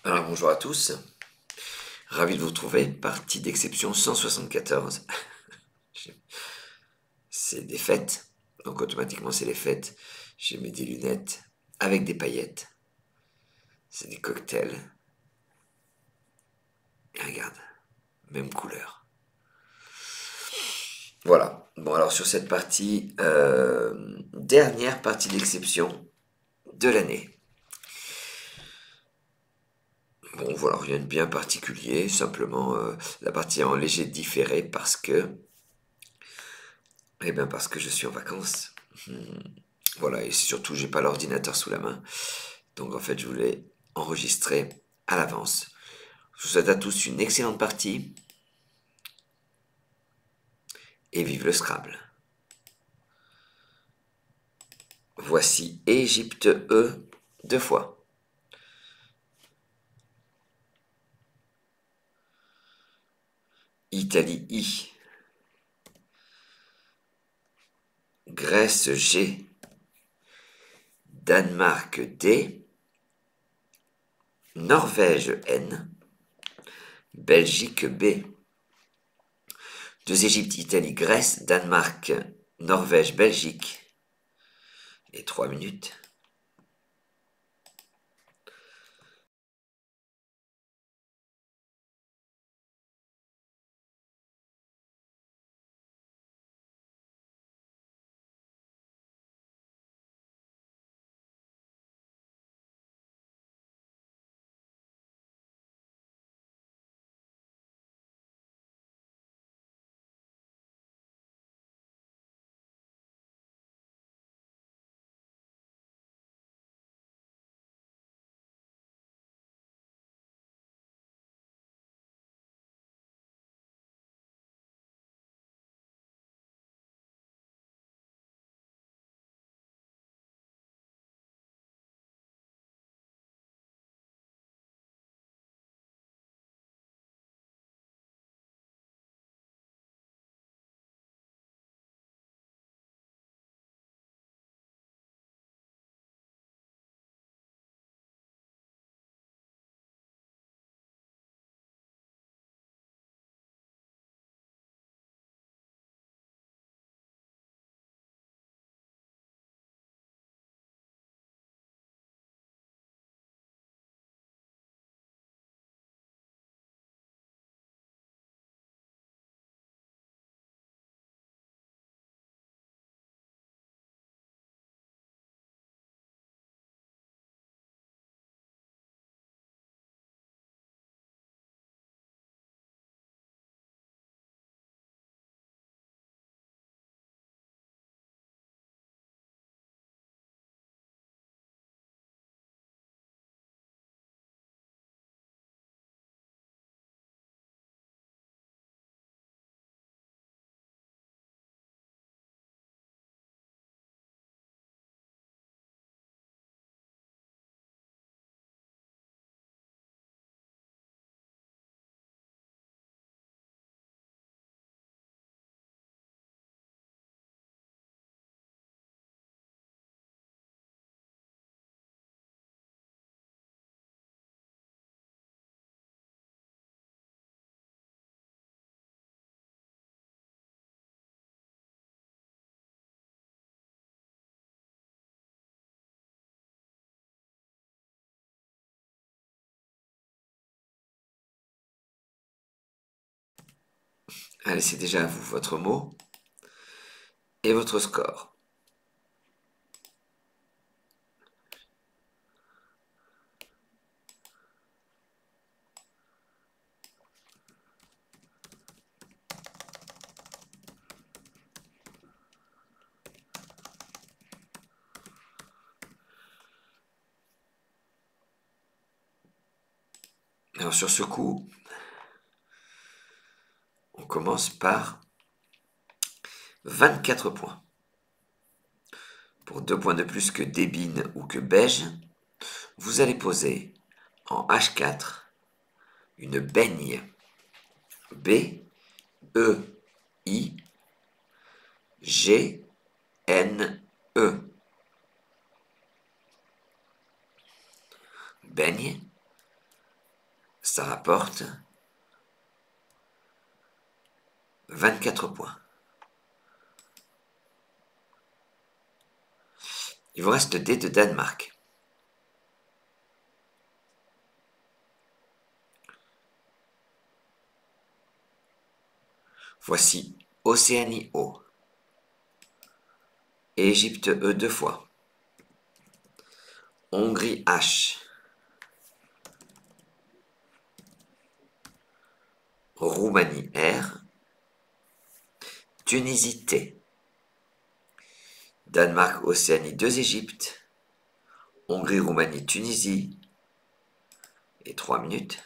Alors bonjour à tous, ravi de vous retrouver, partie d'exception 174. C'est des fêtes, donc automatiquement c'est les fêtes. J'ai mis des lunettes avec des paillettes, c'est des cocktails. Et regarde, même couleur. Voilà, bon alors sur cette partie, dernière partie d'exception de l'année. Bon voilà, rien de bien particulier, simplement la partie est en léger différé parce que, parce que je suis en vacances. Voilà, et surtout, j'ai pas l'ordinateur sous la main. Donc en fait, je voulais enregistrer à l'avance. Je vous souhaite à tous une excellente partie et vive le Scrabble. Voici Égypte E deux fois. Italie I. Grèce G. Danemark D. Norvège N. Belgique B. Deux Égypte, Italie, Grèce, Danemark, Norvège, Belgique. Et 3 minutes. Allez, c'est déjà à vous votre mot et votre score. Alors sur ce coup, on commence par 24 points. Pour 2 points de plus que Débine ou que Beige, vous allez poser en H4 une baigne. B, E, I, G, N, E. Baigne. ça rapporte 24 points. Il vous reste le dé de Danemark. Voici Océanie O. Égypte E 2 fois. Hongrie H. Roumanie R. Tunisie T. Danemark, Océanie 2 Égypte. Hongrie, Roumanie, Tunisie. Et 3 minutes.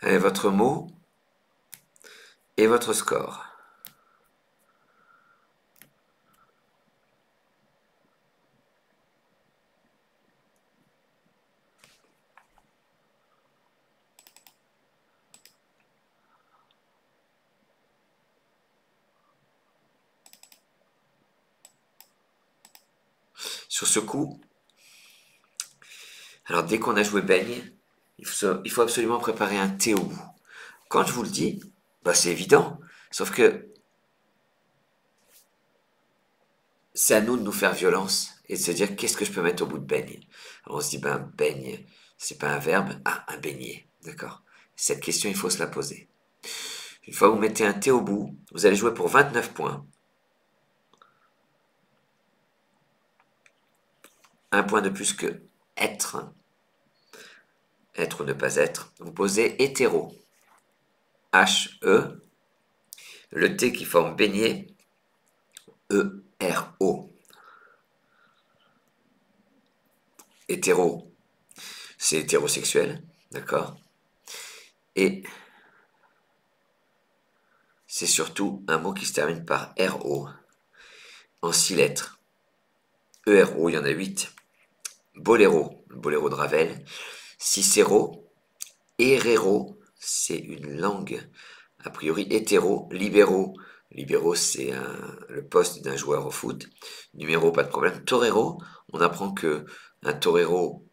Allez, votre mot et votre score. Sur ce coup, alors dès qu'on a joué baigne, il faut absolument préparer un thé au bout. Quand je vous le dis, bah c'est évident, sauf que c'est à nous de nous faire violence et de se dire qu'est-ce que je peux mettre au bout de baigne. Alors on se dit, ben baigne, c'est pas un verbe, ah, un beignet, d'accord. Cette question, il faut se la poser. Une fois que vous mettez un thé au bout, vous allez jouer pour 29 points. Un point de plus que être. Être ou ne pas être. Vous posez hétéro. H-E. Le T qui forme beignet. E-R-O. Hétéro, c'est hétérosexuel, d'accord. Et c'est surtout un mot qui se termine par RO, en 6 lettres. ERO, il y en a 8. Boléro, le boléro de Ravel. Cicéro, Herero, c'est une langue, a priori hétéro. Libero, libero c'est le poste d'un joueur au foot. Numéro, pas de problème. Torero, on apprend que un torero,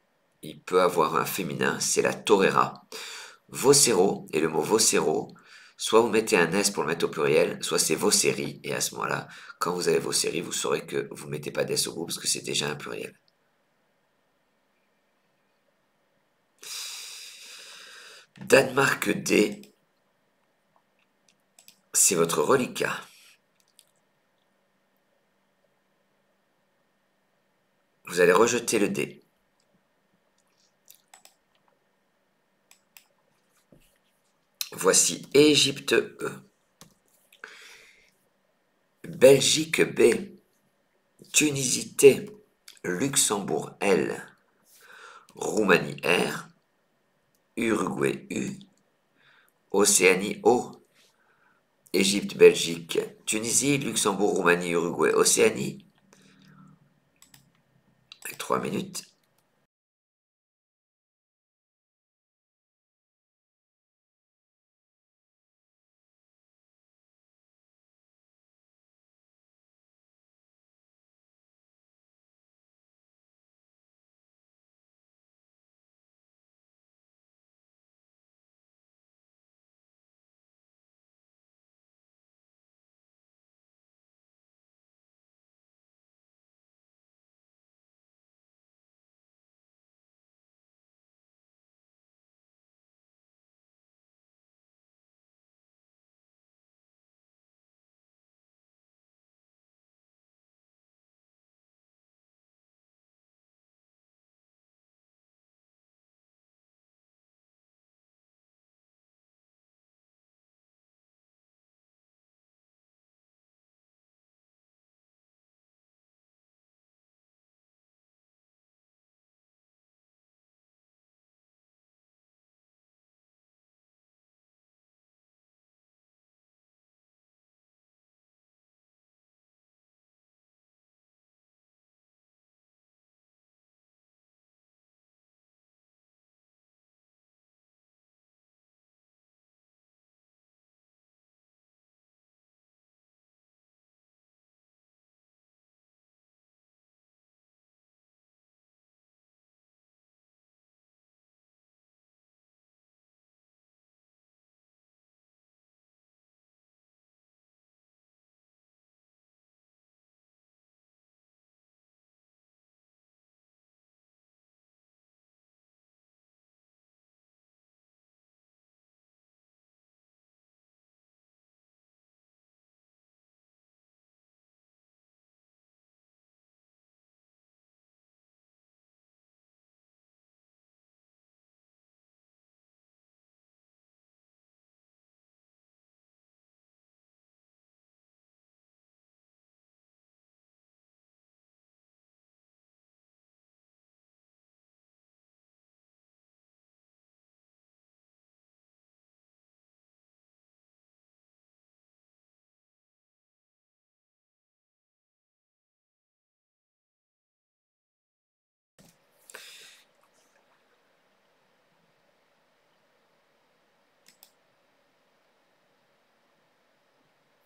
il peut avoir un féminin, c'est la torera. Vocero, et le mot vocero, soit vous mettez un S pour le mettre au pluriel, soit c'est voceri, et à ce moment-là, quand vous avez voceri, vous saurez que vous ne mettez pas d'S au bout, parce que c'est déjà un pluriel. Danemark D, c'est votre reliquat. Vous allez rejeter le D. Voici Égypte E. Belgique B. Tunisie T. Luxembourg L. Roumanie R. Uruguay U. Océanie O. Égypte, Belgique, Tunisie, Luxembourg, Roumanie, Uruguay, Océanie. 3 minutes.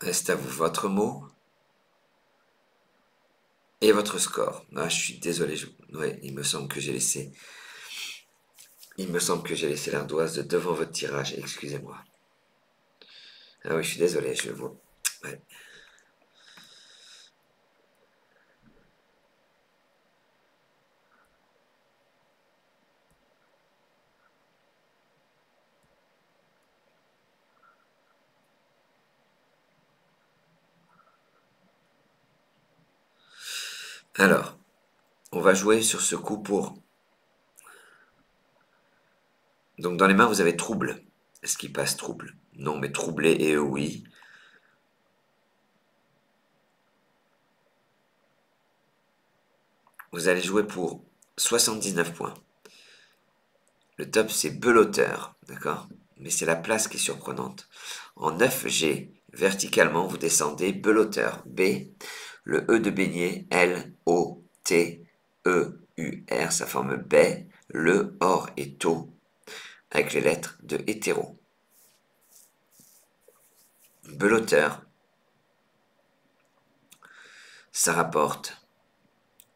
Reste à vous votre mot et votre score. Ah, je suis désolé. Ouais, il me semble que j'ai laissé. Il me semble que j'ai laissé l'ardoise devant votre tirage. Excusez-moi. Ah oui, je suis désolé. Je vois. Ouais. Alors, on va jouer sur ce coup pour. Donc dans les mains, vous avez trouble. Est-ce qu'il passe trouble? Non, mais troublé et oui. Vous allez jouer pour 79 points. Le top, c'est belotteur, d'accord? Mais c'est la place qui est surprenante. En 9, j'ai Verticalement, vous descendez belotteur. B. Le E de beignet, L-O-T-E-U-R, ça forme baie, le, or et taux, avec les lettres de hétéro. Belotteur, ça rapporte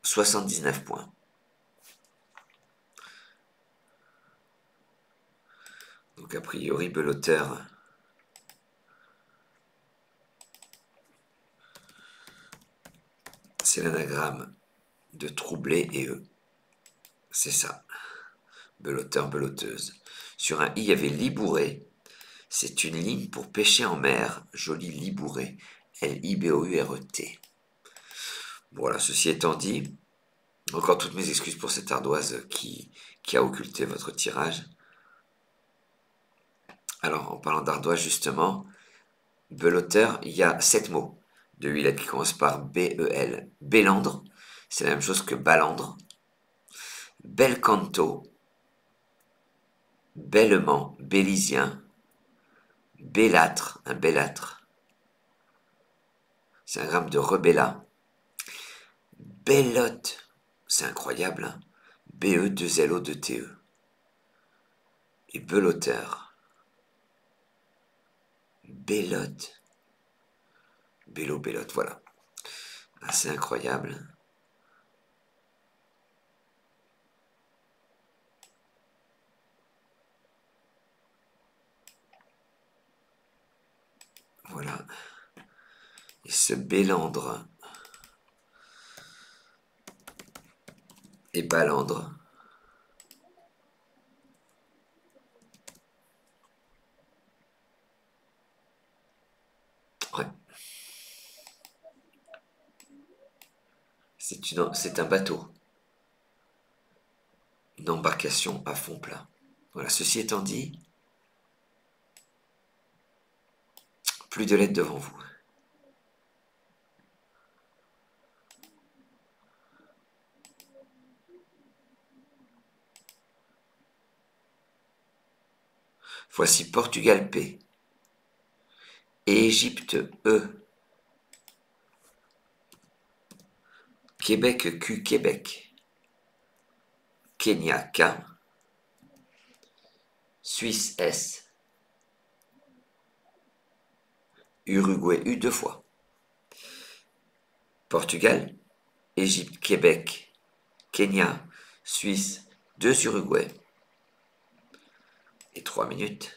79 points. Donc a priori, belotteur, c'est l'anagramme de troublé et E. C'est ça. Belotteur, belotteuse. Sur un I, il y avait libouré. C'est une ligne pour pêcher en mer. Joli libouré. L-I-B-O-U-R-E-T. Voilà, ceci étant dit, encore toutes mes excuses pour cette ardoise qui a occulté votre tirage. Alors, en parlant d'ardoise, justement, belotteur, il y a 7 mots de 8 lettres qui commencent par B-E-L. Bélandre, c'est la même chose que balandre. Bel canto, bellement, bélisien. Bellâtre, un bellâtre. C'est un gramme de rebella. Bellotte, c'est incroyable, hein. B-E-2-L-O-2-T-E. Et belotteur. Bellotte. Bello, bellotte, voilà. Assez incroyable. Voilà. Et ce bélandre et balandre. Ouais. C'est un bateau. Une embarcation à fond plat. Voilà, ceci étant dit, plus de lettres devant vous. Voici Portugal P. Égypte E. Québec Q, Québec. Kenya K. Suisse S. Uruguay U 2 fois. Portugal, Égypte, Québec, Kenya, Suisse, 2 Uruguay. Et 3 minutes.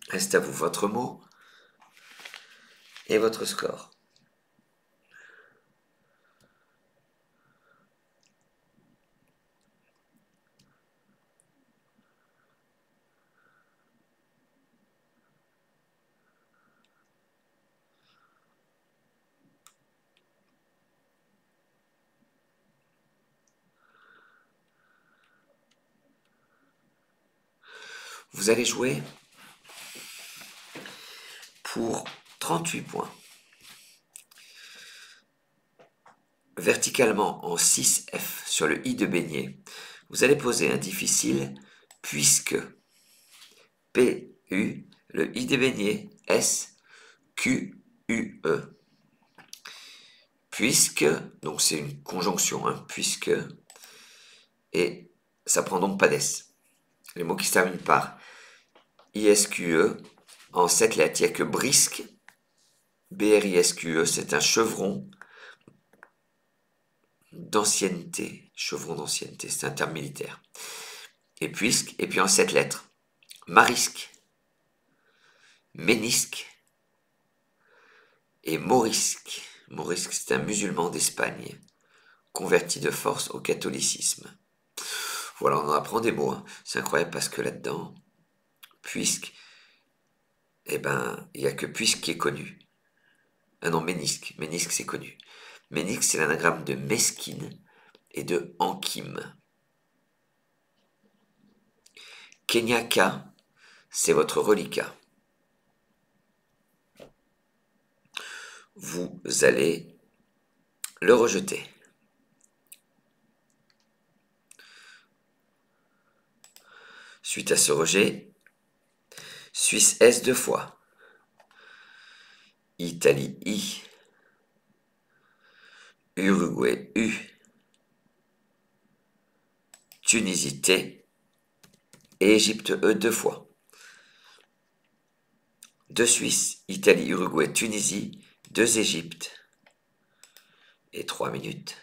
Reste à vous votre mot et votre score. Vous allez jouer pour 38 points. Verticalement en 6F sur le I de beignet, vous allez poser un difficile puisque PU, le I de beignet, S, Q, U, E. Puisque, donc c'est une conjonction, hein, puisque, et ça prend donc pas d'S. Les mots qui se terminent par ISQE, en 7 lettres, il n'y a que brisque, BRISQE, c'est un chevron d'ancienneté, c'est un terme militaire. Et puisque, et puis en 7 lettres, marisque, ménisque et morisque. Morisque, c'est un musulman d'Espagne, converti de force au catholicisme. Voilà, on en apprend des mots, hein. C'est incroyable parce que là-dedans, puisque, eh ben, il n'y a que puisque qui est connu. Ah non, ménisque, ménisque c'est connu. Ménisque, c'est l'anagramme de mesquine et de ankym. Kenyaka, c'est votre reliquat. Vous allez le rejeter. Suite à ce rejet, Suisse S 2 fois, Italie I, Uruguay U, Tunisie T et Égypte E 2 fois. 2 Suisse, Italie, Uruguay, Tunisie, 2 Égypte et 3 minutes.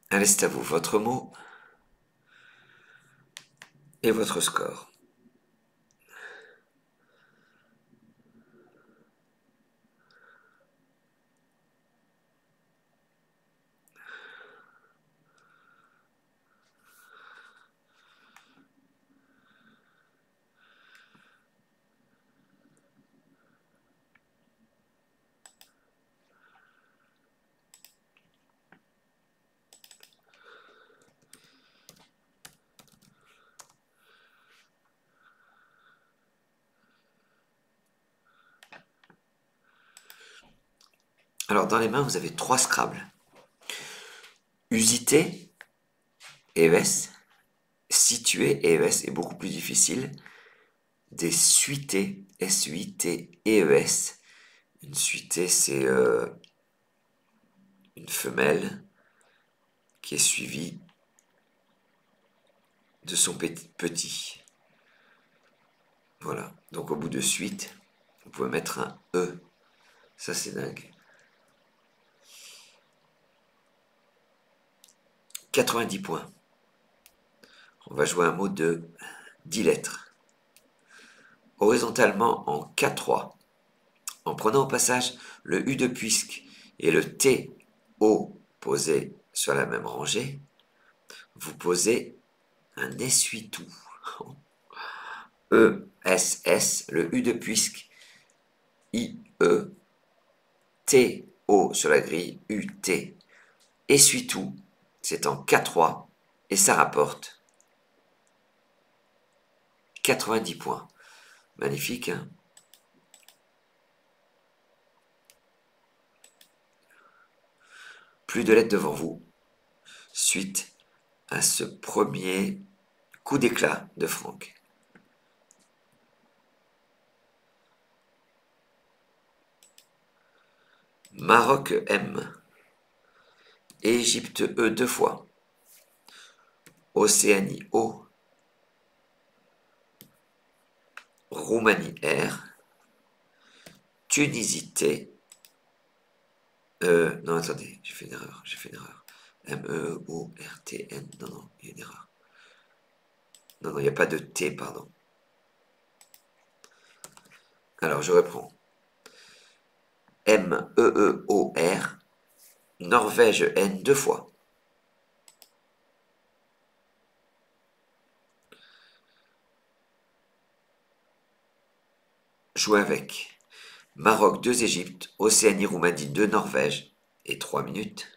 Allez, c'est à vous. Votre mot et votre score. Alors, dans les mains, vous avez 3 Scrabble. Usité, ES. Situé, ES est beaucoup plus difficile. Des suités, S-U-I-T-E-S. Une suitée, c'est une femelle qui est suivie de son petit. Voilà. Donc au bout de suite, vous pouvez mettre un E. Ça, c'est dingue. 90 points. On va jouer un mot de 10 lettres. Horizontalement en K3. En prenant au passage le U de puisque et le T, O posés sur la même rangée, vous posez un essuie-tout. E, S, S, le U de puisque, I, E, T, O sur la grille, U, T. Essuie-tout, c'est en K3 et ça rapporte 90 points. Magnifique, hein? Plus de lettres devant vous, suite à ce premier coup d'éclat de Franck. Maroc M. Égypte E 2 fois. Océanie O. Roumanie R. Tunisie T. Non, attendez, j'ai fait une erreur. M-E-O-R-T-N. Non, il y a une erreur. Non, il n'y a pas de T, pardon. Alors, je reprends. M-E-E-O-R. Norvège N 2 fois. Jouer avec. Maroc 2 Égypte. Océanie Roumanie 2 Norvège. Et 3 minutes.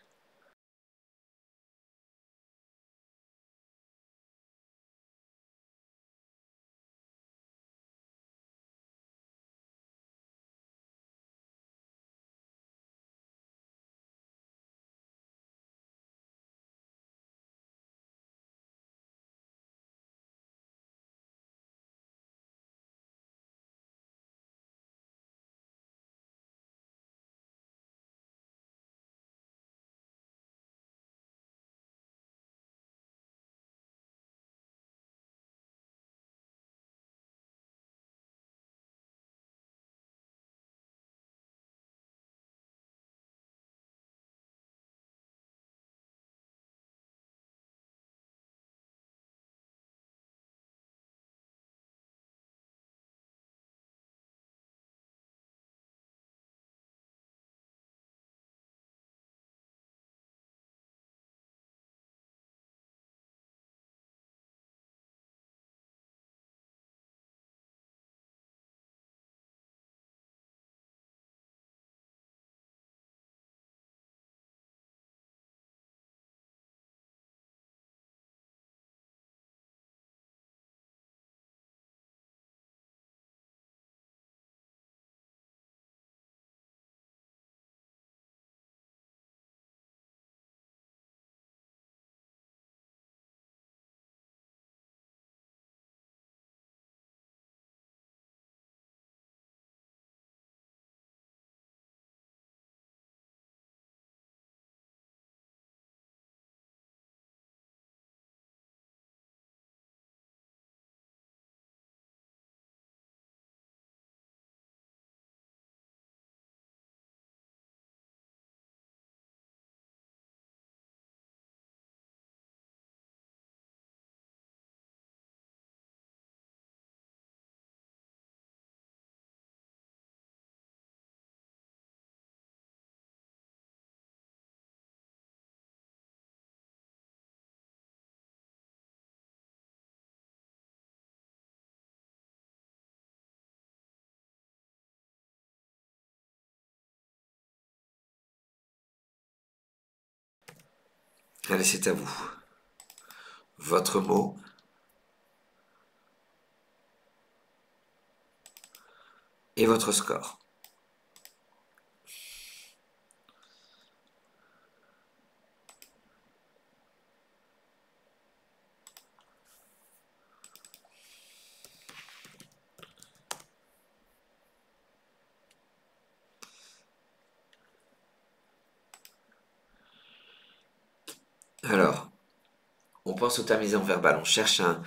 Allez, c'est à vous. Votre mot. Et votre score. Alors, on pense au terminaison verbal. On cherche un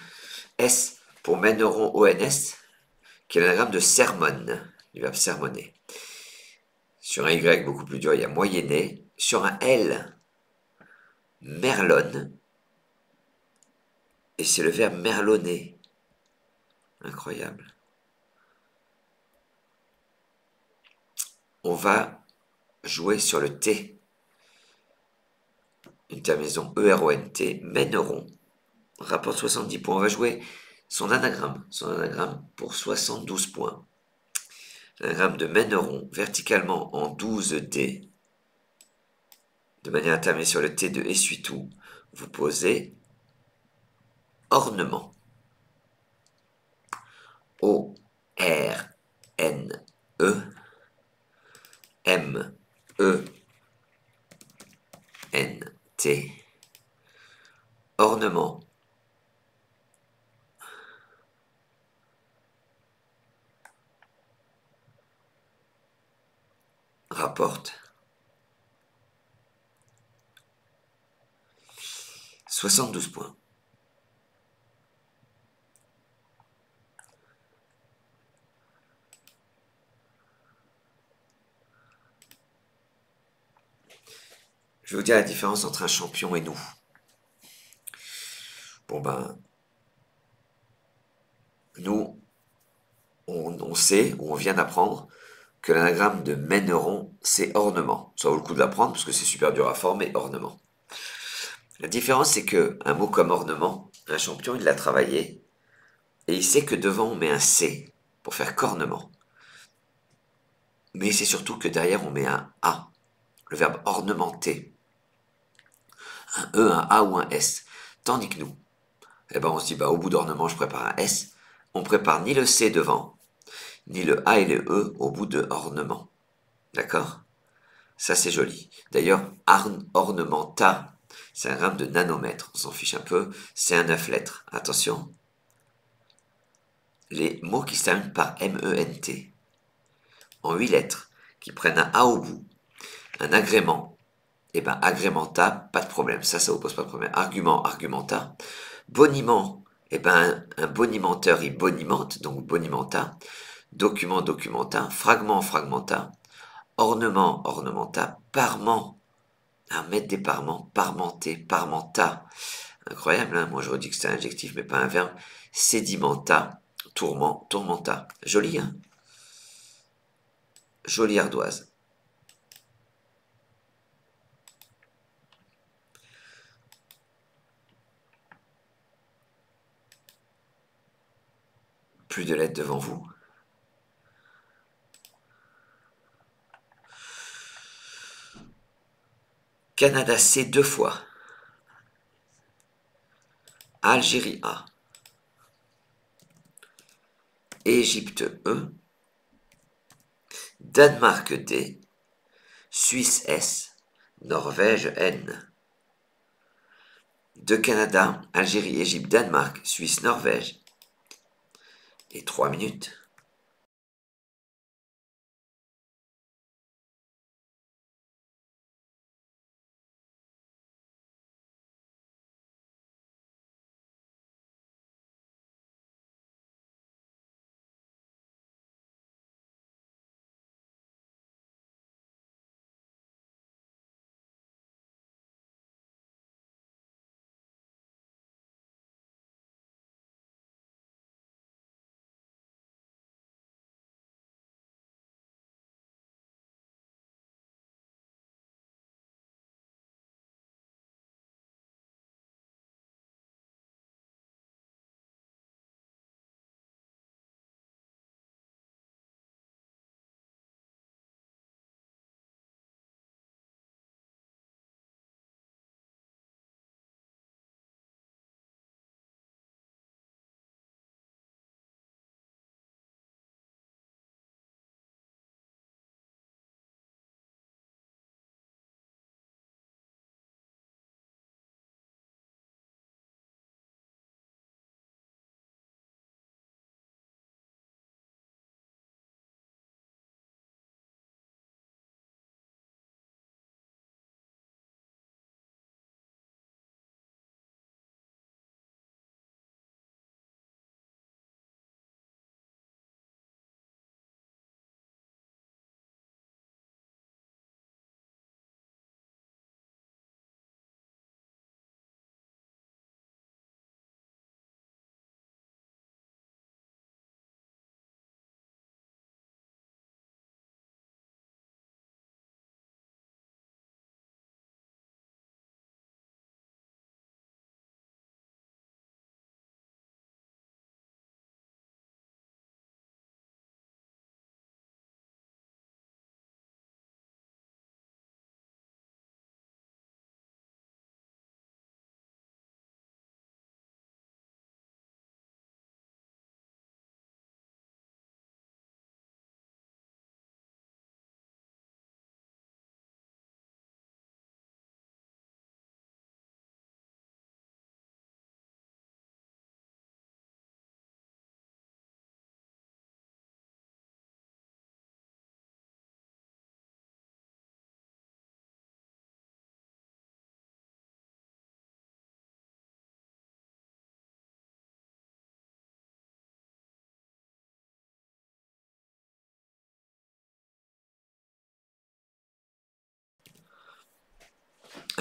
S pour mèneron ONS, qui est l'anagramme de sermon, du verbe sermonner. Sur un Y beaucoup plus dur, il y a moyenner. Sur un L, merlonne. Et c'est le verbe merlonner. Incroyable. On va jouer sur le T. Une terminaison ERONT, mèneron. Rapporte 70 points. On va jouer son anagramme pour 72 points. L'anagramme de mèneron verticalement en 12D, de manière à terminer sur le T de essuie-tout. Vous posez ornement. O-R-N-E M-E-N-T. Ornement. Rapporte 72 points. Je vais vous dire la différence entre un champion et nous. Bon ben, nous, on sait, ou on vient d'apprendre, que l'anagramme de mèneron, c'est ornement. Ça vaut le coup de l'apprendre, parce que c'est super dur à former, ornement. La différence, c'est que un mot comme ornement, un champion, il l'a travaillé, et il sait que devant, on met un C, pour faire cornement. Mais c'est surtout que derrière, on met un A, le verbe ornementer. Un E, un A ou un S. Tandis que nous, eh ben on se dit, bah, au bout d'ornement, je prépare un S. On prépare ni le C devant, ni le A et le E au bout de ornement. D'accord? Ça, c'est joli. D'ailleurs, ornementa, c'est un gramme de nanomètre. On s'en fiche un peu. C'est un 9 lettres. Attention. Les mots qui se terminent par M-E-N-T, en 8 lettres, qui prennent un A au bout, un agrément, et ben agrémenta, pas de problème. Ça vous pose pas de problème. Argument, argumenta. Boniment, et ben un bonimenteur, il bonimente, donc bonimenta. Document, documenta. Fragment, fragmenta. Ornement, ornementa. Parement, un mettre des parements, parmenter, parmenta. Incroyable, hein. Moi j'aurais dit que c'était un adjectif, mais pas un verbe. Sédimenta, tourment, tourmenta. Joli, hein. Jolie ardoise. Plus de lettres devant vous. Canada C 2 fois. Algérie A. Égypte E. Danemark D. Suisse S. Norvège N. De Canada, Algérie, Égypte, Danemark, Suisse, Norvège. Et 3 minutes.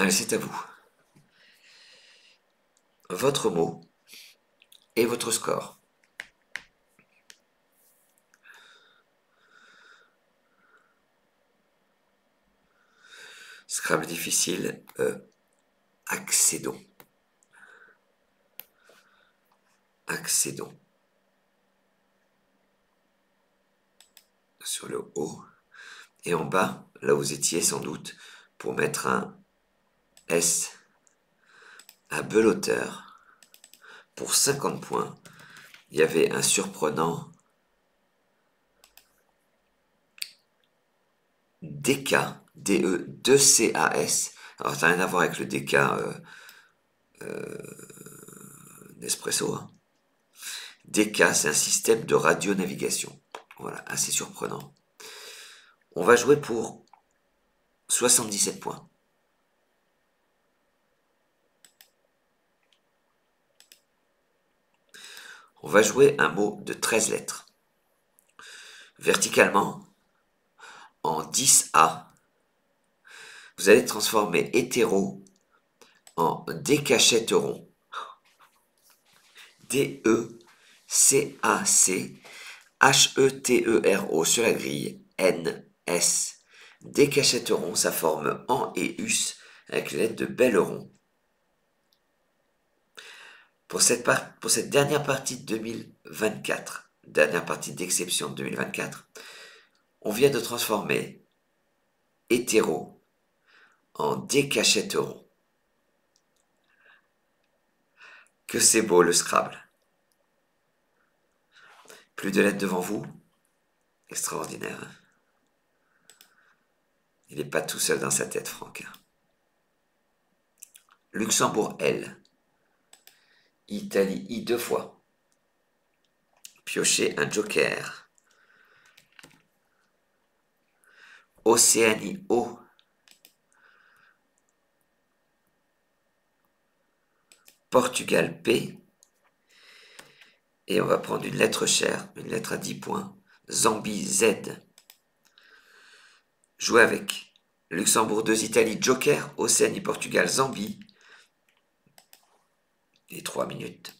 Allez, c'est à vous. Votre mot et votre score. Scrabble difficile, accédons. Accédons. Sur le haut. Et en bas, là où vous étiez sans doute, pour mettre un S à Beloteur. Pour 50 points, il y avait un surprenant DK, DE, 2CAS. Alors, ça n'a rien à voir avec le DK Nespresso. Hein. DK, c'est un système de radionavigation. Voilà, assez surprenant. On va jouer pour 77 points. On va jouer un mot de 13 lettres. Verticalement, en 10A, vous allez transformer hétéro en décachetteron. D-E-C-A-C-H-E-T-E-R-O sur la grille. N-S. Décachetteron, ça forme en et us avec les lettres de Belleron. Pour cette dernière partie de 2024, dernière partie d'exception de 2024, on vient de transformer hétéro en décachetteron. Que c'est beau le Scrabble. Plus de lettres devant vous. Extraordinaire. Hein. Il n'est pas tout seul dans sa tête, Franck. Luxembourg L. Italie I 2 fois. Piochez un joker. Océanie O. Portugal P. Et on va prendre une lettre chère, une lettre à 10 points. Zambie Z. Jouez avec. Luxembourg 2, Italie Joker. Océanie Portugal Zambie. Et 3 minutes.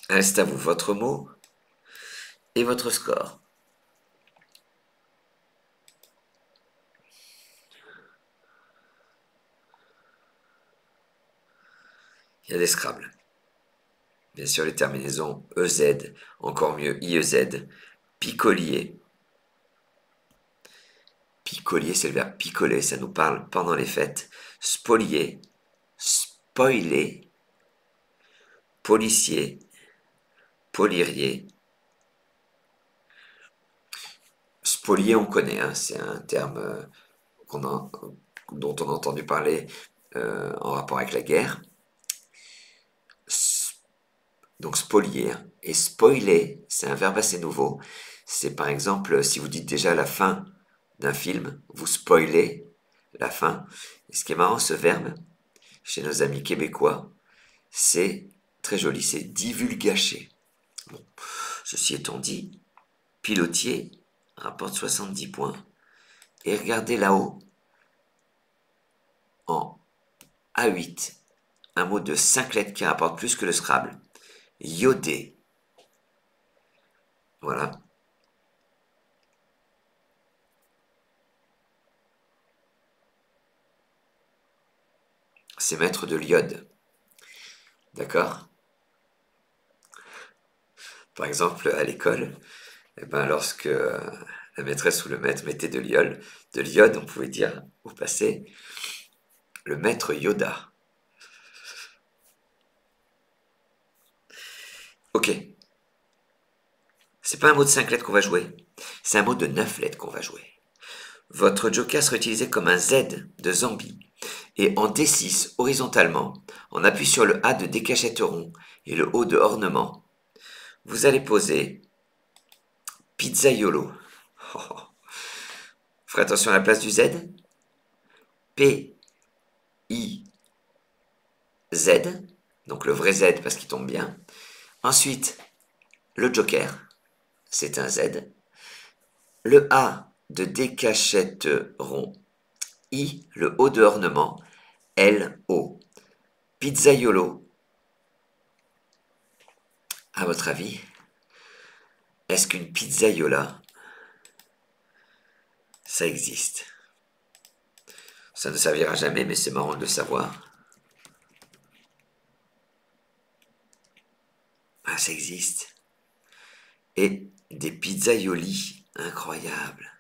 Reste à vous votre mot et votre score. Il y a des Scrabble. Bien sûr, les terminaisons EZ, encore mieux IEZ. Picolier. Picolier, c'est le verbe picoler, ça nous parle pendant les fêtes. Spolier. Spoiler. Policier. Polirier. Spolier, on connaît, hein, c'est un terme dont on a entendu parler en rapport avec la guerre. Donc spolier et spoiler, c'est un verbe assez nouveau. C'est par exemple si vous dites déjà la fin d'un film, vous spoilez la fin. Et ce qui est marrant, ce verbe, chez nos amis québécois, c'est très joli, c'est divulgacher. Bon, ceci étant dit, pilotier rapporte 70 points. Et regardez là-haut, en A8, un mot de 5 lettres qui rapporte plus que le Scrabble. Iodé. Voilà. C'est mettre de l'iode. D'accord? Par exemple, à l'école, eh ben, lorsque la maîtresse ou le maître mettait de l'iode, on pouvait dire au passé le maître Yoda. Ok, c'est pas un mot de 5 lettres qu'on va jouer, c'est un mot de 9 lettres qu'on va jouer. Votre joker sera utilisé comme un Z de Zambie. Et en D6 horizontalement, on appuie sur le A de décachetteron et le O de ornement. Vous allez poser pizzaiolo. Oh, oh. Ferez attention à la place du Z. P-I-Z. Donc le vrai Z parce qu'il tombe bien. Ensuite, le joker, c'est un Z. Le A de décachetteron. I, le O de ornement. L-O. Pizzaiolo. À votre avis, est-ce qu'une pizzaiola, ça existe? Ça ne servira jamais, mais c'est marrant de le savoir. Ah, ça existe. Et des pizzaioli, incroyable.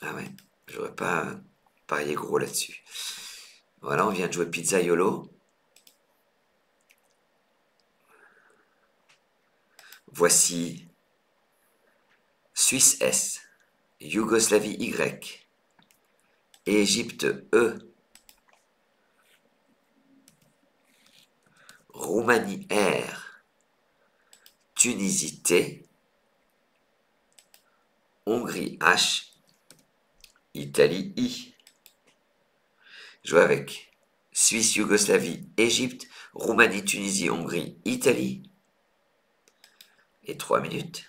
Ah ouais, j'aurais pas parié gros là-dessus. Voilà, on vient de jouer pizzaiolo. Voici Suisse S, Yougoslavie Y, Égypte E, Roumanie R, Tunisie T, Hongrie H, Italie I. Jouer avec Suisse, Yougoslavie, Égypte, Roumanie, Tunisie, Hongrie, Italie. Et 3 minutes.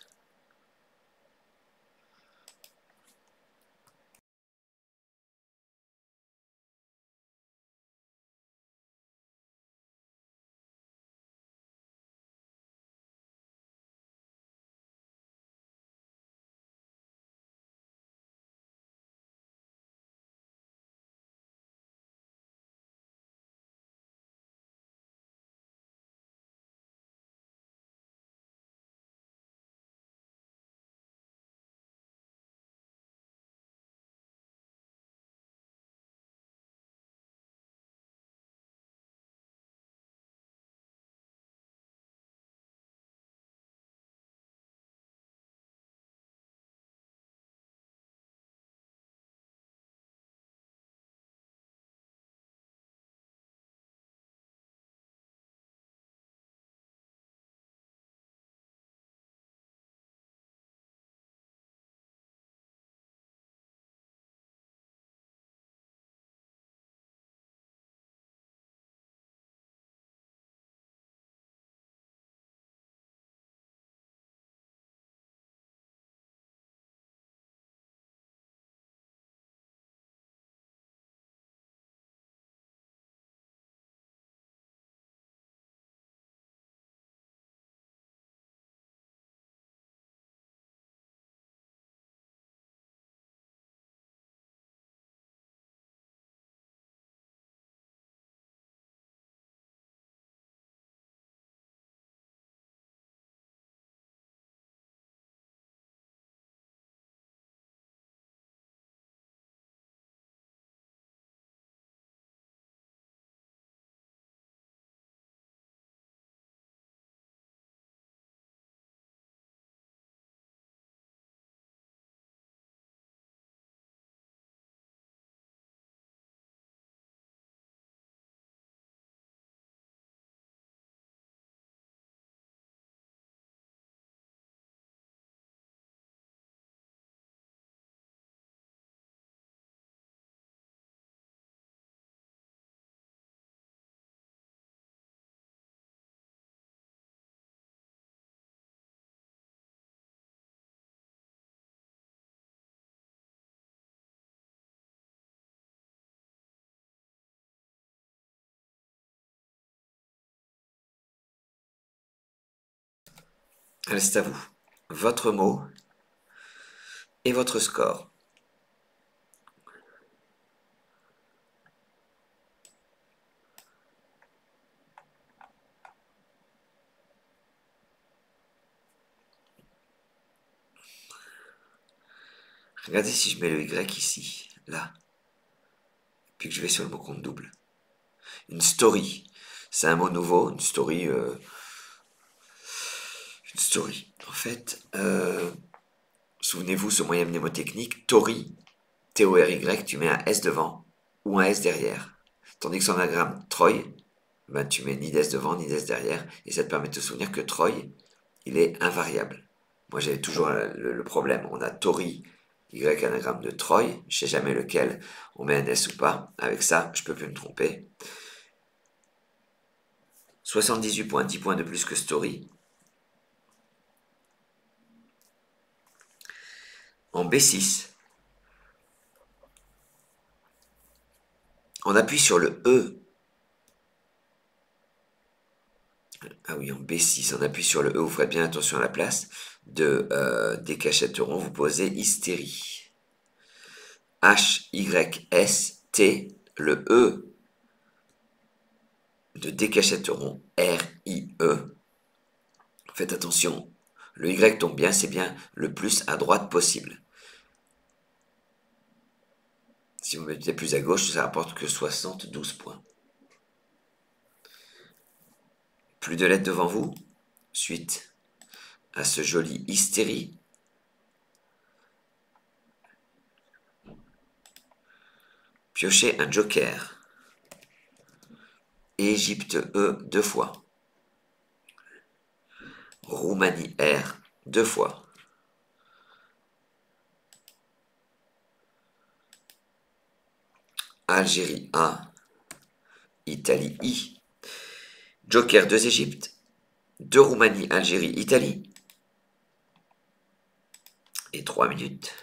Allez, c'est à vous. Votre mot et votre score. Regardez si je mets le Y ici, là, puis que je vais sur le mot compte double. Une story, c'est un mot nouveau, une story. Une story. En fait, souvenez-vous, ce moyen mnémotechnique, Tori, T-O-R-Y, tu mets un S devant ou un S derrière. Tandis que son anagramme Troy, ben, tu mets ni d'S devant ni d'S derrière, et ça te permet de te souvenir que Troy, il est invariable. Moi, j'avais toujours le problème. On a Tori, Y anagramme de Troy, je sais jamais lequel, on met un S ou pas. Avec ça, je peux plus me tromper. 78 points, 10 points de plus que Story. En B6, on appuie sur le E. Ah oui, en B6, on appuie sur le E, vous ferez bien attention à la place des cachettes-ronds, vous posez hystérie. H-Y-S-T, le E de décachette-rond, R-I-E. Faites attention, le Y tombe bien, c'est bien le plus à droite possible. Si vous mettez plus à gauche, ça rapporte que 72 points. Plus de lettres devant vous, suite à ce joli hystérie. Piochez un joker. Égypte E 2 fois. Roumanie R 2 fois. Algérie A, Italie I. Joker 2 Égypte, 2 Roumanie, Algérie, Italie. Et 3 minutes.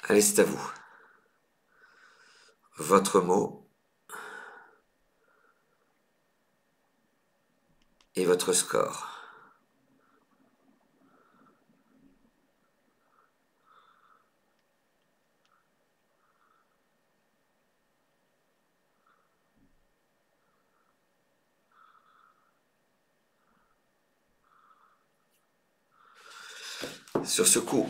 Allez, c'est à vous. Votre mot et votre score. Sur ce coup,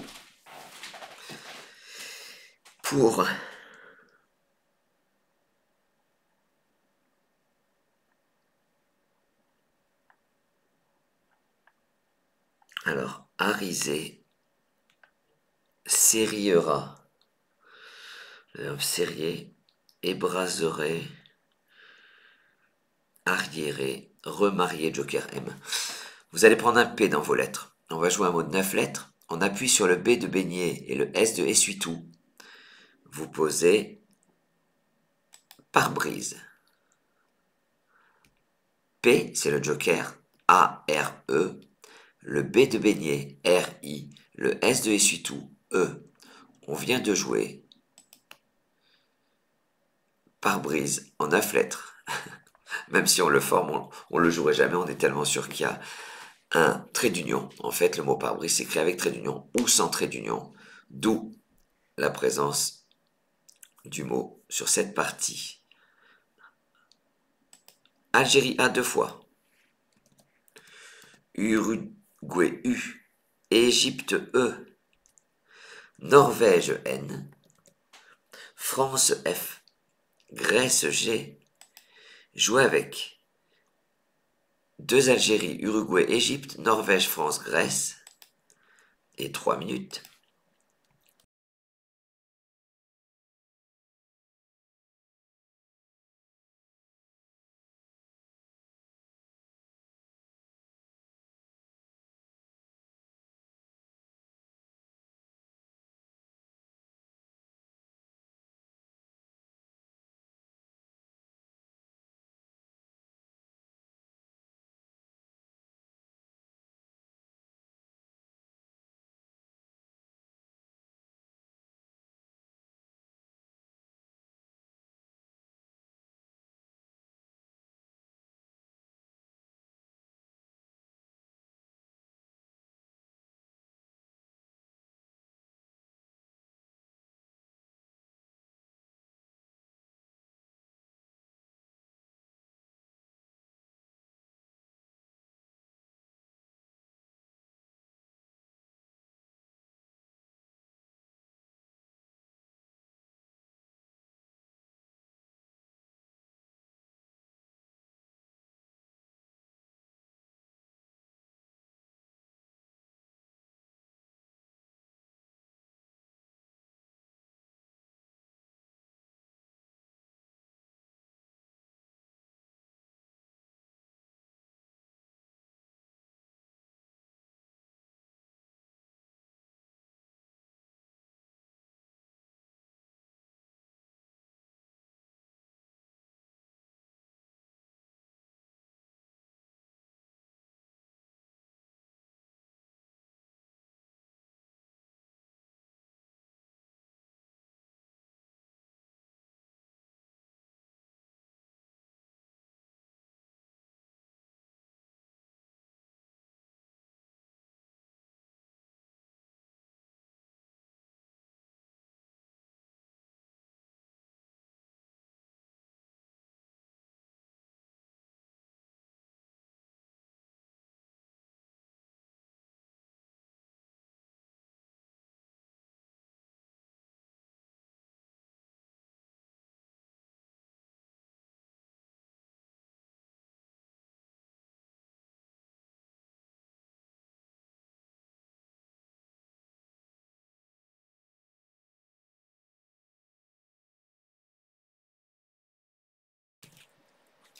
pour alors Arisé, sériera, le verbe serrier, ébraserait, arriéré, remarié, joker M. Vous allez prendre un P dans vos lettres. On va jouer un mot de 9 lettres. On appuie sur le B de beignet et le S de essuie-tout. Vous posez pare-brise. P, c'est le joker, A-R-E. Le B de beignet, R-I. Le S de essuie-tout, E. On vient de jouer pare-brise en 9 lettres. Même si on le forme, on le jouerait jamais, on est tellement sûr qu'il y a un trait d'union. En fait, le mot pare-brise s'écrit avec trait d'union ou sans trait d'union, d'où la présence du mot sur cette partie. Algérie A 2 fois. Uruguay U. Égypte E. Norvège N. France F. Grèce G. Jouer avec. 2 Algérie, Uruguay, Égypte, Norvège, France, Grèce. Et 3 minutes.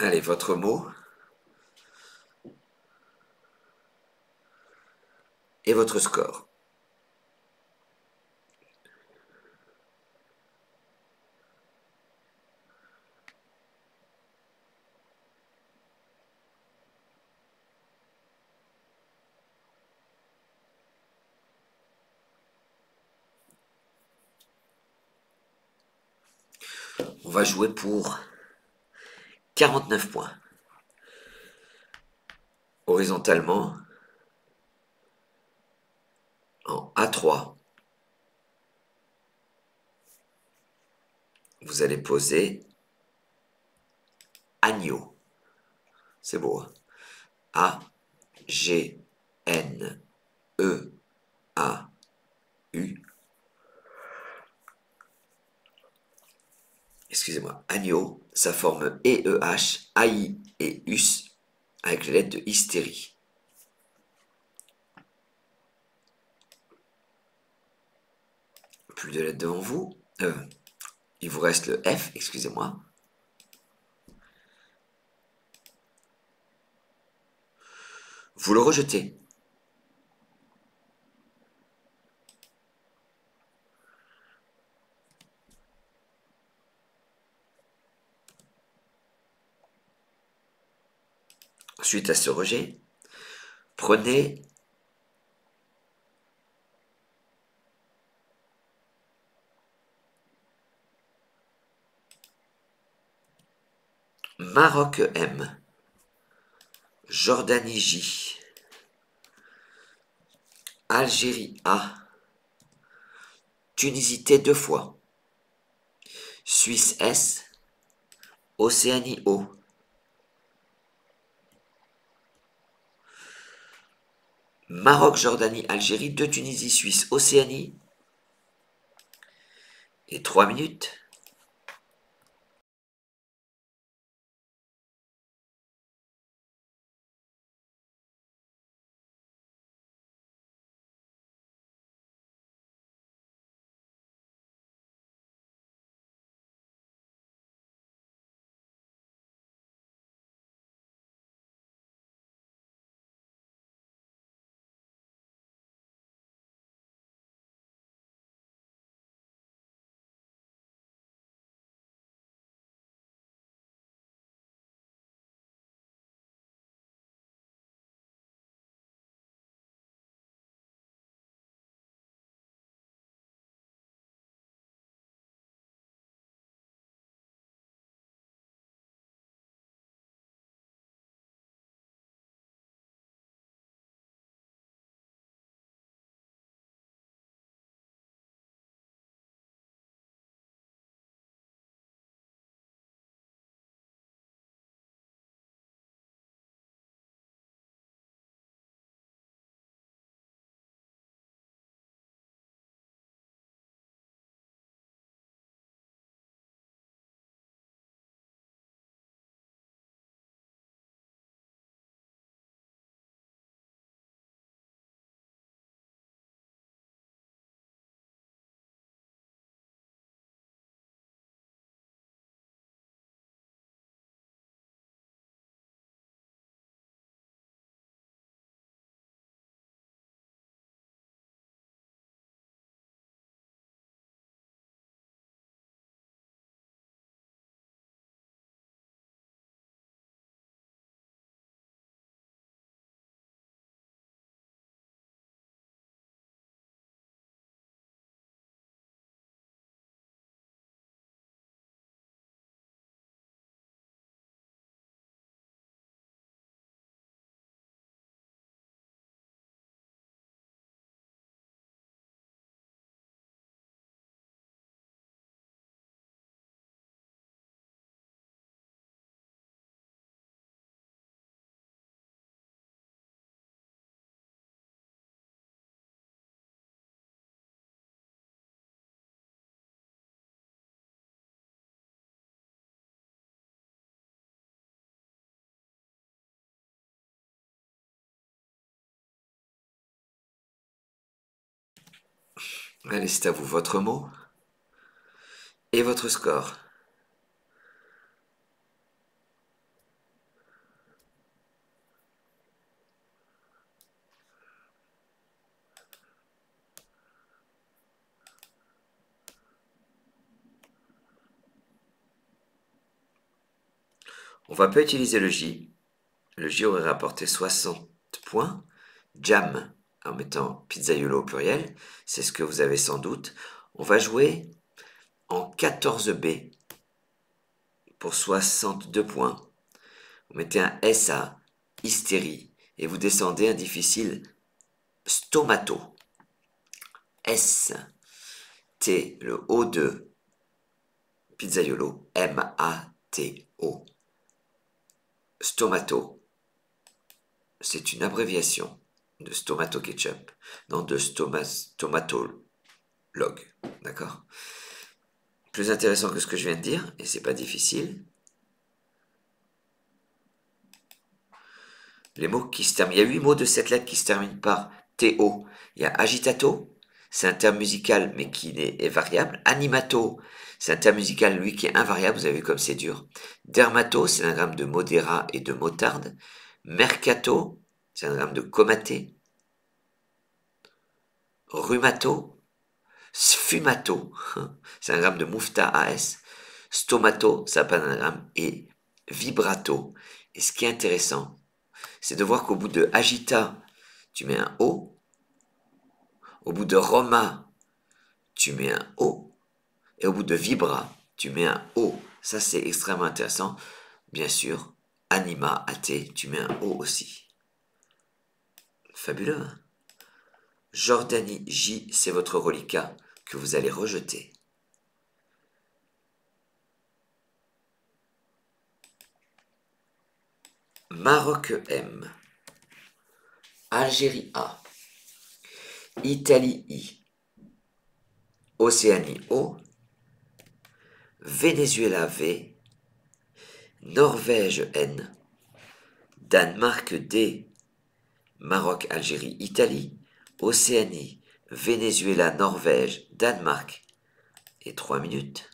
Allez, votre mot et votre score. On va jouer pour 49 points. Horizontalement, en A3, vous allez poser agneau. C'est beau, hein? A, G, N, E, A, U. Excusez-moi, agneau, ça forme E-E-H, AI et US, avec les lettres de hystérie. Plus de lettres devant vous. Il vous reste le F, excusez-moi. Vous le rejetez. Suite à ce rejet, prenez Maroc M, Jordanie J, Algérie A, Tunisie T 2 fois, Suisse S, Océanie O. Maroc, Jordanie, Algérie, 2 Tunisie, Suisse, Océanie. Et 3 minutes. Allez, c'est à vous, votre mot et votre score. On va pas utiliser le J. Le J aurait rapporté 60 points. Jam, en mettant pizzaiolo au pluriel, c'est ce que vous avez sans doute. On va jouer en 14B. pour 62 points. Vous mettez un S à hystérie et vous descendez un difficile stomato. S, T, le O de pizzaiolo, M-A-T-O. Stomato, c'est une abréviation de stomato ketchup, non de stomatologue. D'accord? Plus intéressant que ce que je viens de dire, et c'est pas difficile. Les mots qui se terminent. Il y a 8 mots de cette lettre qui se terminent par TO. Il y a agitato, c'est un terme musical mais qui est variable. Animato, c'est un terme musical, lui, qui est invariable. Vous avez vu comme c'est dur. Dermato, c'est un gramme de modéra et de motarde. Mercato, c'est un gramme de comaté. Rhumato, sfumato, c'est un gramme de moufta AS. Stomato, ça n'a pas d'anagramme. Et vibrato. Et ce qui est intéressant, c'est de voir qu'au bout de agita, tu mets un O. Au bout de Roma, tu mets un O. Et au bout de Vibra, tu mets un O. Ça, c'est extrêmement intéressant. Bien sûr, Anima, athée, tu mets un O aussi. Fabuleux, hein? Jordanie J, c'est votre reliquat que vous allez rejeter. Maroc M. Algérie A. Italie I. Océanie O. Venezuela V. Norvège N. Danemark D. Maroc, Algérie, Italie, Océanie, Venezuela, Norvège, Danemark. Et 3 minutes.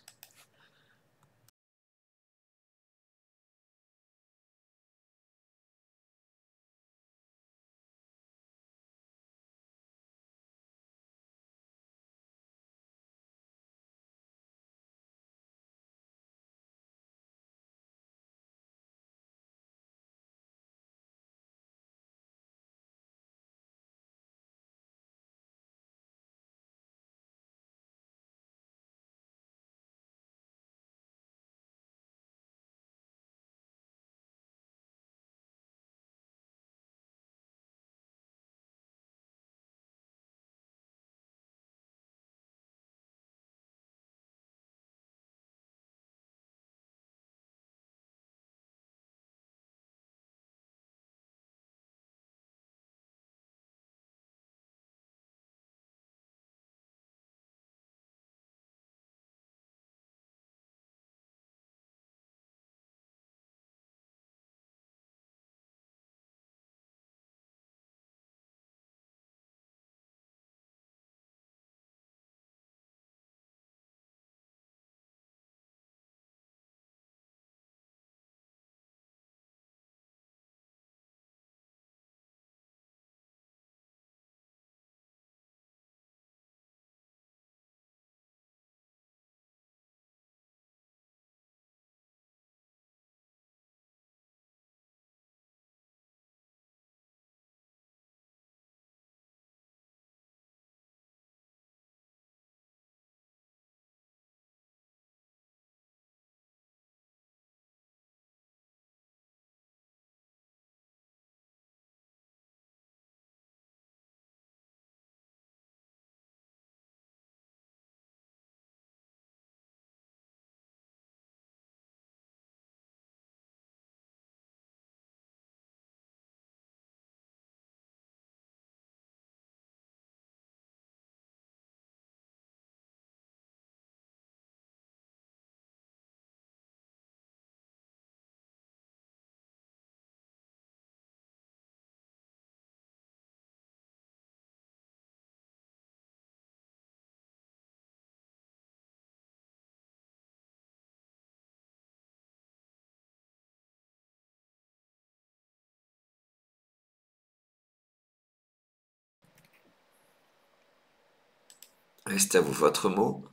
Reste à vous votre mot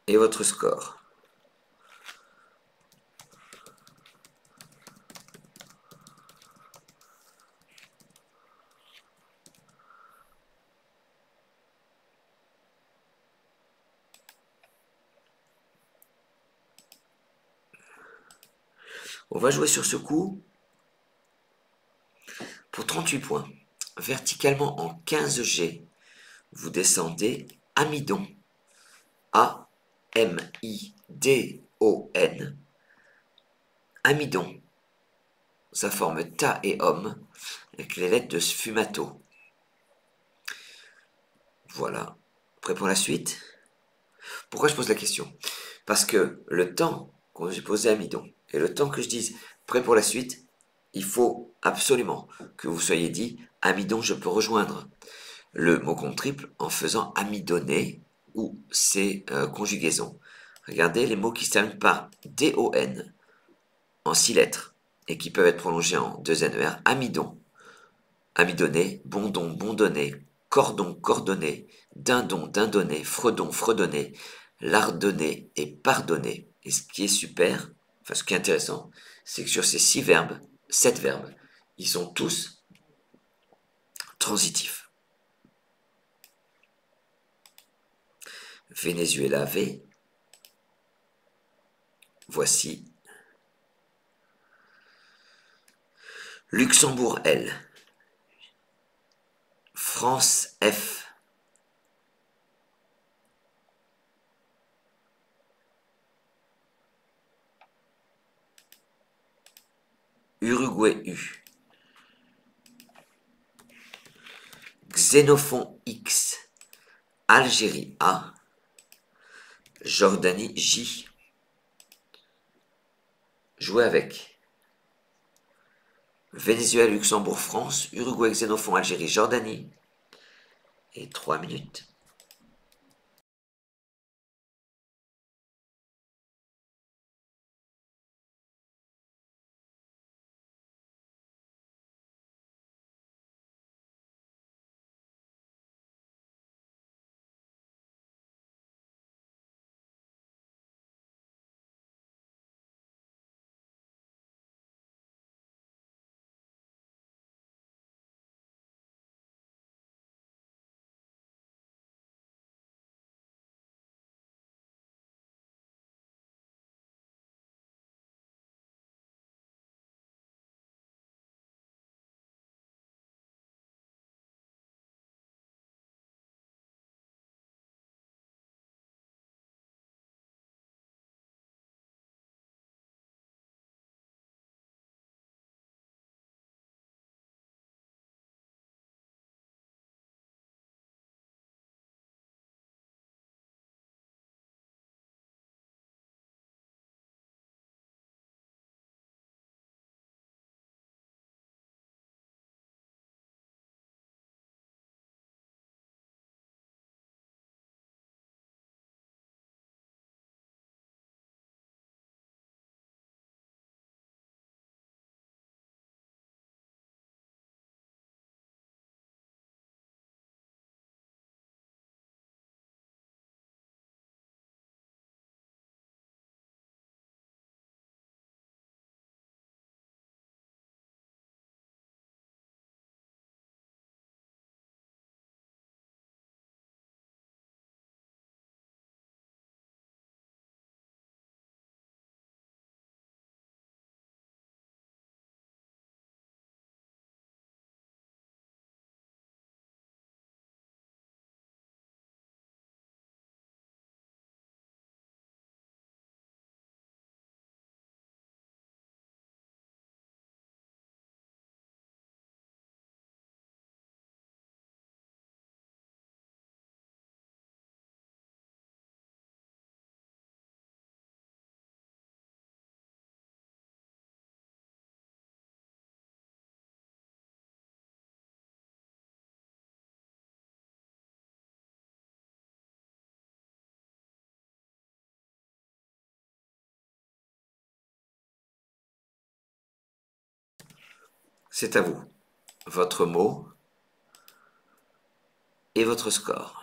et votre score. On va jouer sur ce coup pour 38 points. Verticalement en 15G, vous descendez amidon. A-M-I-D-O-N. Amidon. Ça forme ta et homme avec les lettres de sfumato. Voilà. Prêt pour la suite? Pourquoi je pose la question? Parce que le temps qu'on j'ai posé amidon et le temps que je dise prêt pour la suite, il faut absolument que vous soyez dit amidon, je peux rejoindre le mot compte triple en faisant amidonner ou ses conjugaisons. Regardez les mots qui se terminent par D-O-N en 6 lettres et qui peuvent être prolongés en 2 NER. Amidon, amidonné, bondon, bondonné, cordon, cordonné, dindon, dindonné, fredon, fredonné, lardonné et pardonné. Et ce qui est super, enfin ce qui est intéressant, c'est que sur ces 6 verbes, 7 verbes, ils sont tous transitifs. Venezuela V, voici. Luxembourg L, France F, Uruguay U, Xénophon X, Algérie A, Jordanie J. Jouez avec. Venezuela, Luxembourg, France, Uruguay, Xénophon, Algérie, Jordanie. Et 3 minutes. C'est à vous. Votre mot et votre score.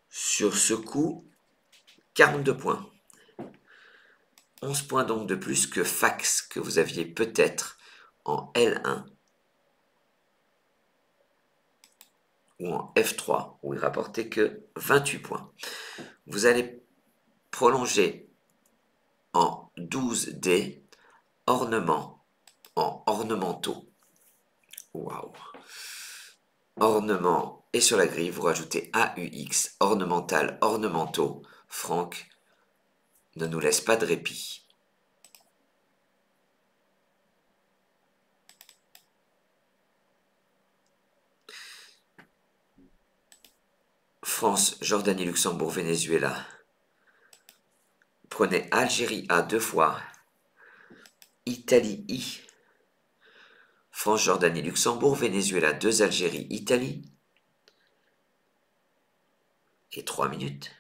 Sur ce coup, 42 points. 11 points donc de plus que Fax, que vous aviez peut-être en L1 ou en F3, où il rapportait que 28 points. Vous allez prolonger en 12D, ornement, en ornementaux. Waouh! Ornement, et sur la grille, vous rajoutez AUX, ornemental, ornementaux. Franck ne nous laisse pas de répit. France, Jordanie, Luxembourg, Venezuela. Prenez Algérie A 2 fois. Italie I. France, Jordanie, Luxembourg, Venezuela, 2 Algérie, Italie. Et 3 minutes.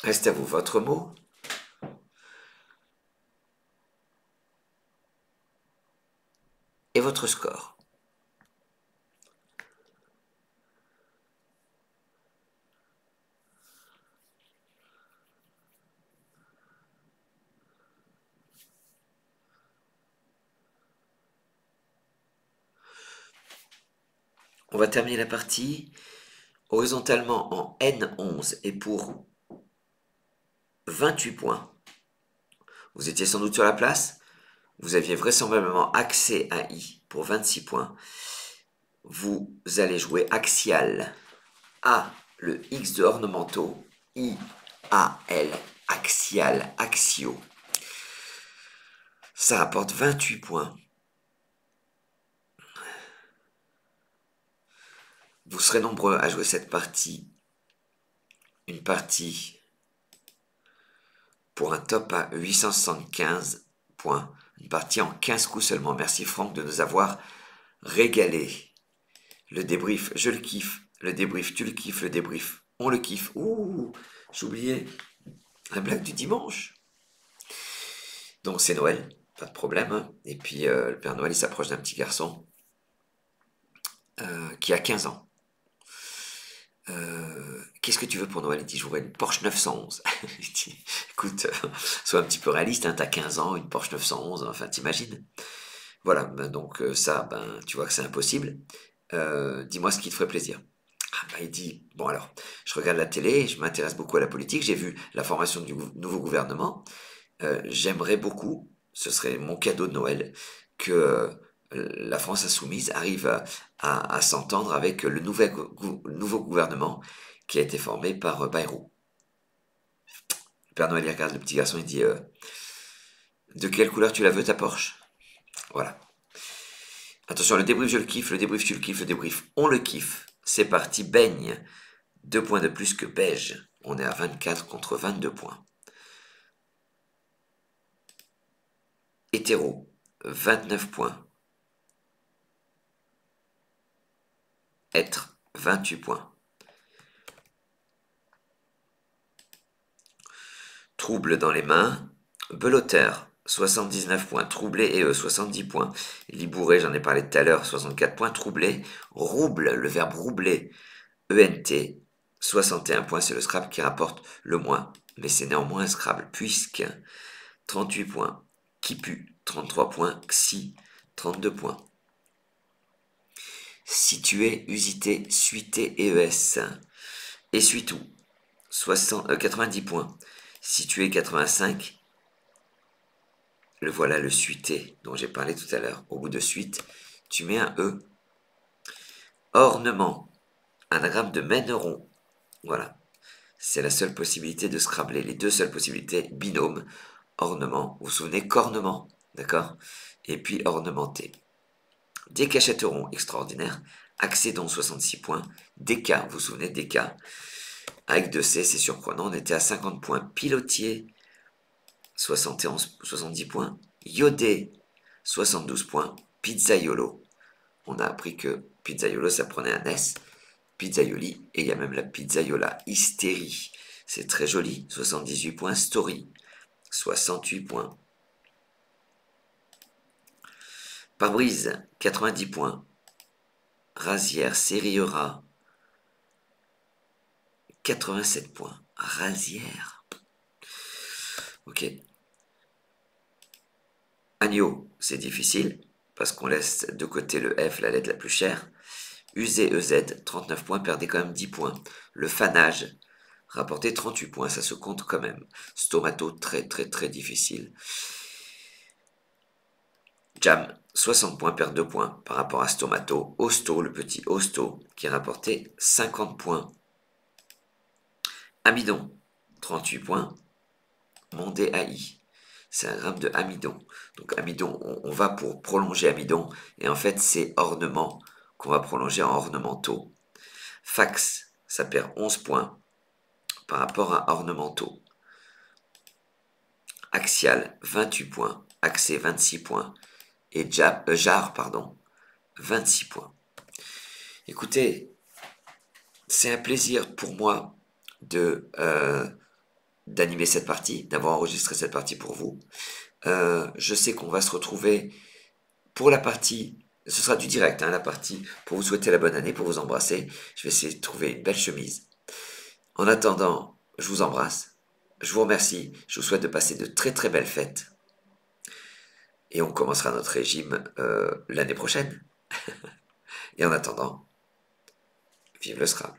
Reste à vous votre mot. Et votre score. On va terminer la partie horizontalement en N11 et pour 28 points. Vous étiez sans doute sur la place. Vous aviez vraisemblablement accès à I pour 26 points. Vous allez jouer axial. A, le X de ornementaux. I, A, L, axial, axio. Ça rapporte 28 points. Vous serez nombreux à jouer cette partie. Une partie pour un top à 875 points. Une partie en 15 coups seulement. Merci Franck de nous avoir régalé. Le débrief, je le kiffe. Le débrief, tu le kiffes. Le débrief, on le kiffe. Ouh, j'oubliais la blague du dimanche. Donc c'est Noël, pas de problème. Hein. Et puis le Père Noël, il s'approche d'un petit garçon qui a 15 ans. Qu'est-ce que tu veux pour Noël? Il dit, je voudrais une Porsche 911. Je dis, écoute, sois un petit peu réaliste, hein, t'as 15 ans, une Porsche 911, enfin t'imagines. Voilà, ben, donc ça, ben, tu vois que c'est impossible. Dis-moi ce qui te ferait plaisir. Ah, ben, il dit, bon alors, je regarde la télé, je m'intéresse beaucoup à la politique, j'ai vu la formation du nouveau gouvernement. J'aimerais beaucoup, ce serait mon cadeau de Noël, que la France insoumise arrive à s'entendre avec le nouveau gouvernement qui a été formé par Bayrou. Le Père Noël il regarde le petit garçon, il dit de quelle couleur tu la veux ta Porsche? Voilà. Attention, le débrief je le kiffe, le débrief tu le kiffes, le débrief on le kiffe. C'est parti, baigne. 2 points de plus que beige. On est à 24 contre 22 points. Hétéro, 29 points. Être, 28 points. Trouble dans les mains. Belotteur, 79 points. Troublé et 70 points. Libouré, j'en ai parlé tout à l'heure, 64 points. Troublé. Rouble, le verbe roubler. ENT, 61 points. C'est le Scrabble qui rapporte le moins. Mais c'est néanmoins un Scrabble, puisque 38 points. Qui pue, 33 points. Xi, 32 points. Situé, usité, suité, ES. Essuie-tout, 90 points. Situé, 85. Le voilà, le suité dont j'ai parlé tout à l'heure. Au bout de suite, tu mets un E. Ornement, anagramme de mèneron. Voilà. C'est la seule possibilité de scrabler. Les deux seules possibilités, binôme, ornement. Vous vous souvenez, cornement, d'accord? Et puis ornementé. Décachetteron, extraordinaire. Accédon, 66 points. Déca, vous vous souvenez, déca. Avec 2C, c'est surprenant. On était à 50 points. Pilotier, 70 points. Iodé, 72 points. Pizzaiolo. On a appris que pizzaiolo, ça prenait un S. Pizzaioli, et il y a même la pizzaiola. Hystérie, c'est très joli. 78 points. Story, 68 points. Pare-brise, 90 points. Rasière, Sériera, 87 points. Rasière. Ok. Agneau, c'est difficile, parce qu'on laisse de côté le F, la lettre la plus chère. Usé, EZ, 39 points, perdez quand même 10 points. Le fanage, rapporté 38 points, ça se compte quand même. Stomato, très très très difficile. Jam, 60 points, perd 2 points par rapport à Stomato. Hosto, le petit Hosto, qui a rapporté 50 points. Amidon, 38 points. Mondé AI, c'est un gramme de amidon. Donc amidon, on va pour prolonger amidon, et en fait c'est ornement qu'on va prolonger en ornementaux. Fax, ça perd 11 points par rapport à ornementaux. Axial, 28 points. Axé, 26 points. Et jar, 26 points. Écoutez, c'est un plaisir pour moi de d'animer cette partie, d'avoir enregistré cette partie pour vous. Je sais qu'on va se retrouver pour la partie, ce sera du direct, hein, la partie pour vous souhaiter la bonne année, pour vous embrasser. Je vais essayer de trouver une belle chemise. En attendant, je vous embrasse, je vous remercie, je vous souhaite de passer de très très belles fêtes. Et on commencera notre régime l'année prochaine. Et en attendant, vive le Scrabble.